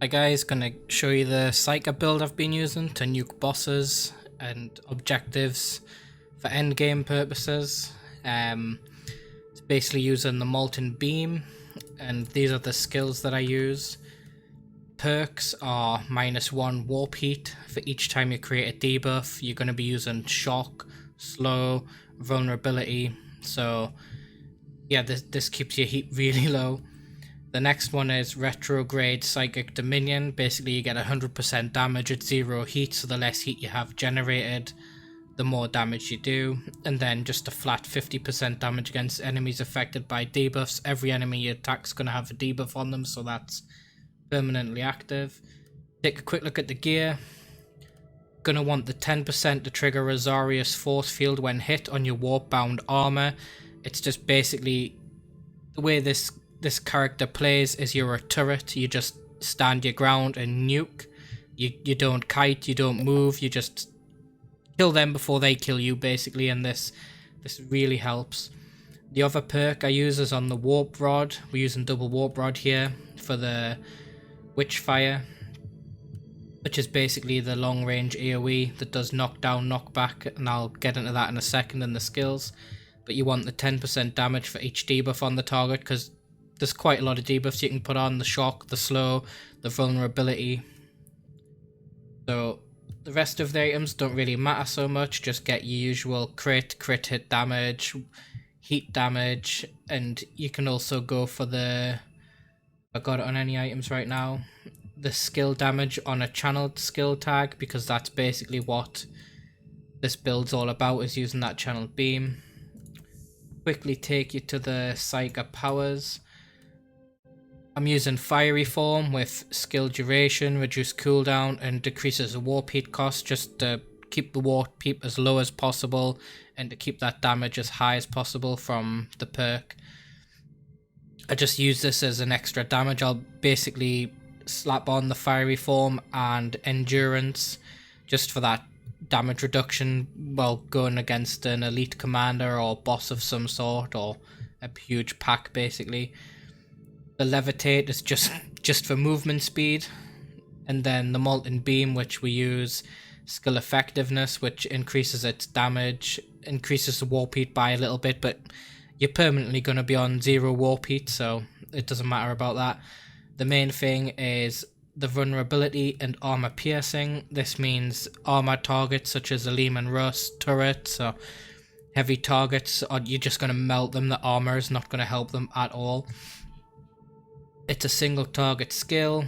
Hi guys, gonna show you the Psyker build I've been using to nuke bosses and objectives for endgame purposes. It's basically using the Molten beam, and these are the skills that I use. Perks are -1 warp heat for each time you create a debuff. You're gonna be using shock, slow, vulnerability. So yeah, this keeps your heat really low. The next one is Retrograde Psychic Dominion. Basically you get 100% damage at 0 heat, so the less heat you have generated, the more damage you do. And then just a flat 50% damage against enemies affected by debuffs. Every enemy you attack is going to have a debuff on them, so that's permanently active. Take a quick look at the gear. Gonna want the 10% to trigger Rosarius Force Field when hit on your warp bound armor. It's just basically the way this character plays is you're a turret. You just stand your ground and nuke. You don't kite, you don't move, you just kill them before they kill you basically, and this really helps. The other perk I use is on the warp rod. We're using double warp rod here for the Witchfire, which is basically the long range AoE that does knockdown, knockback, and I'll get into that in a second in the skills. But you want the 10% damage for each debuff on the target, because there's quite a lot of debuffs you can put on: the shock, the slow, the vulnerability. So the rest of the items don't really matter so much. Just get your usual crit hit damage, heat damage, and you can also go for the, I got it on any items right now, the skill damage on a channeled skill tag, because that's basically what this build's all about, is using that channeled beam. Quickly take you to the Psyker powers. I'm using Fiery Form with skill duration, reduced cooldown, and decreases the warp heat cost, just to keep the warp heat as low as possible and to keep that damage as high as possible from the perk. I just use this as an extra damage. I'll basically slap on the Fiery Form and Endurance just for that damage reduction while going against an elite commander or boss of some sort, or a huge pack basically. The Levitate is just for movement speed, and then the Molten Beam, which we use skill effectiveness, which increases its damage, increases the warp heat by a little bit, but you're permanently going to be on 0 warp heat, so it doesn't matter about that. The main thing is the vulnerability and armor piercing. This means armor targets such as Aleem and Rust, turrets, or heavy targets, you're just going to melt them. The armor is not going to help them at all. It's a single target skill.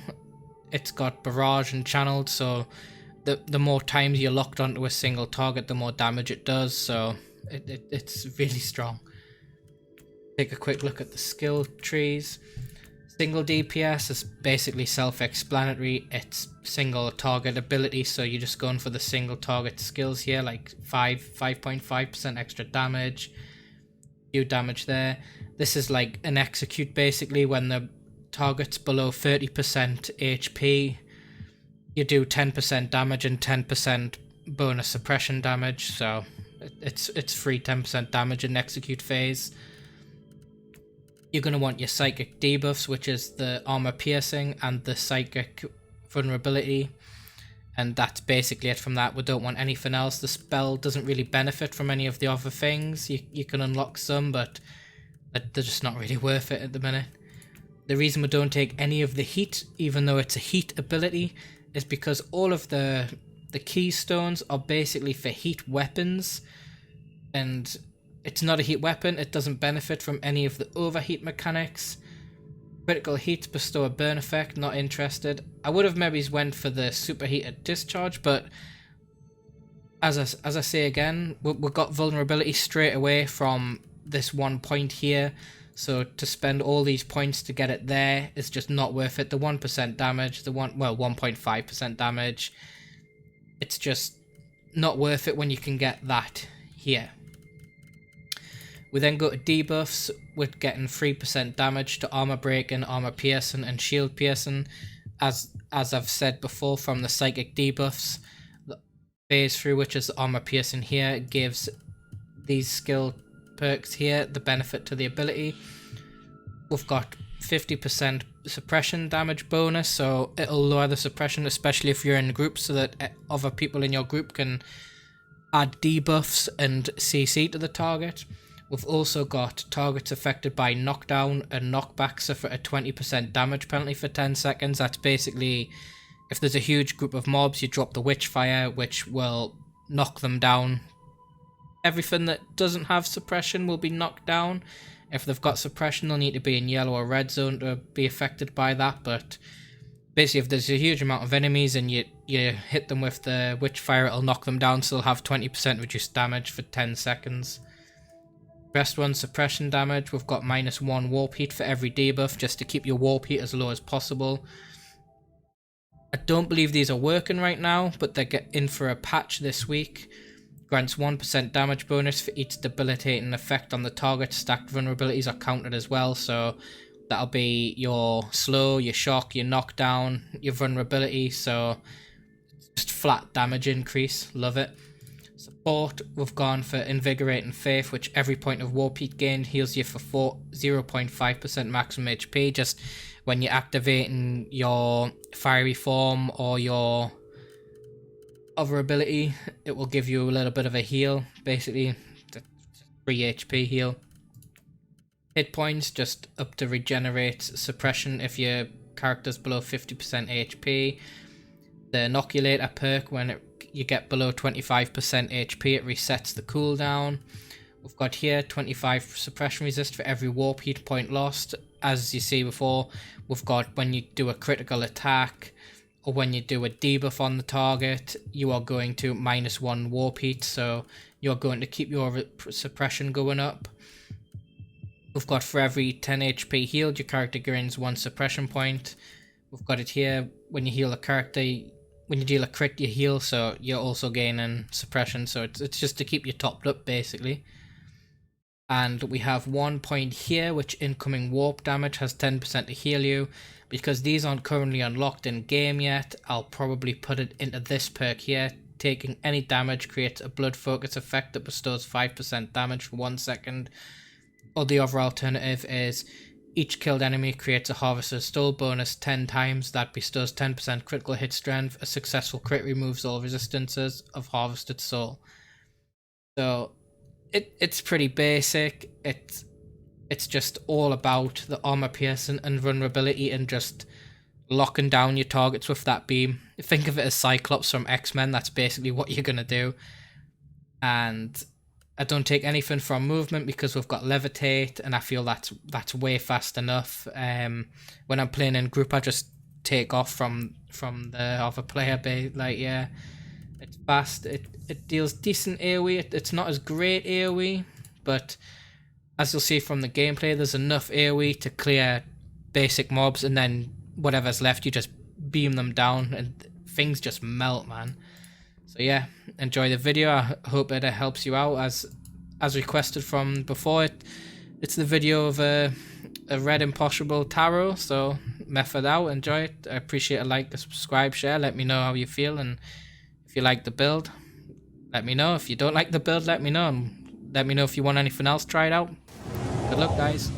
It's got barrage and channeled, so the more times you're locked onto a single target, the more damage it does, so it's really strong. Take a quick look at the skill trees. Single DPS is basically self-explanatory. It's single target ability, so you're just going for the single target skills here, like 5.5% extra damage, few damage there. This is like an execute basically. When the target's below 30% HP, you do 10% damage and 10% bonus suppression damage, so it's free 10% damage in execute phase. You're going to want your psychic debuffs, which is the armor piercing and the psychic vulnerability, and that's basically it from that. We don't want anything else. The spell doesn't really benefit from any of the other things. You can unlock some, but they're just not really worth it at the minute. The reason we don't take any of the heat, even though it's a heat ability, is because all of the keystones are basically for heat weapons, and it's not a heat weapon. It doesn't benefit from any of the overheat mechanics. Critical heat bestow a burn effect, not interested. I would have maybe went for the superheated discharge, but as I say again, we've got vulnerability straight away from this one point here. So to spend all these points to get it there is just not worth it. The 1% damage, 1.5% damage, it's just not worth it when you can get that here. We then go to debuffs with getting 3% damage to armor breaking, armor piercing, and shield piercing. As I've said before, from the psychic debuffs, the phase through, which is armor piercing here, gives these skill perks here the benefit to the ability. We've got 50% suppression damage bonus, so it'll lower the suppression, especially if you're in groups, so that other people in your group can add debuffs and CC to the target. We've also got targets affected by knockdown and knockback suffer a 20% damage penalty for 10 seconds. That's basically, if there's a huge group of mobs, you drop the Witchfire, which will knock them down. Everything that doesn't have suppression will be knocked down. If they've got suppression, they'll need to be in yellow or red zone to be affected by that. But basically, if there's a huge amount of enemies and you hit them with the Witchfire, it'll knock them down, so they'll have 20% reduced damage for 10 seconds. Rest one suppression damage. We've got -1 warp heat for every debuff, just to keep your warp heat as low as possible. I don't believe these are working right now, but they're in for a patch this week. Grants 1% damage bonus for each debilitating effect on the target. Stacked vulnerabilities are counted as well, so that'll be your slow, your shock, your knockdown, your vulnerability, so just flat damage increase. Love it. Support, we've gone for Invigorating Faith, which every point of warp heat gained heals you for 0.5% maximum HP. Just when you're activating your fiery form or your other ability, it will give you a little bit of a heal, basically 3 HP heal. Hit points, just up to regenerate suppression if your character's below 50% HP. The Inoculator perk, when you get below 25% HP, it resets the cooldown. We've got here 25 suppression resist for every warp heat point lost. As you see before, we've got when you do a critical attack or when you do a debuff on the target, you are going to -1 warp heat, so you're going to keep your suppression going up. We've got for every 10 HP healed, your character gains 1 suppression point. We've got it here, when you heal a character, when you deal a crit, you heal, so you're also gaining suppression, so it's just to keep you topped up, basically. And we have 1 point here, which incoming warp damage has 10% to heal you. Because these aren't currently unlocked in game yet, I'll probably put it into this perk here. Taking any damage creates a blood focus effect that bestows 5% damage for 1 second. Or the other alternative is each killed enemy creates a Harvester's Soul bonus 10 times that bestows 10% critical hit strength. A successful crit removes all resistances of Harvested Soul. So it's pretty basic. It's just all about the armor piercing and vulnerability and just locking down your targets with that beam. Think of it as Cyclops from X-Men. That's basically what you're gonna do. And I don't take anything from movement because we've got Levitate, and I feel that's way fast enough. When I'm playing in group, I just take off from the other player. Like, yeah, it's fast. It deals decent AoE. It's not as great AoE, but as you'll see from the gameplay, there's enough AoE to clear basic mobs, and then whatever's left, you just beam them down, and things just melt, man. So yeah, enjoy the video. I hope it helps you out as requested from before. It's the video of a Red Impossible Tarot, so method out, enjoy it. I appreciate a like, a subscribe, share. Let me know how you feel, and if you like the build, let me know. If you don't like the build, let me know, and let me know if you want anything else tried out. Good luck, guys.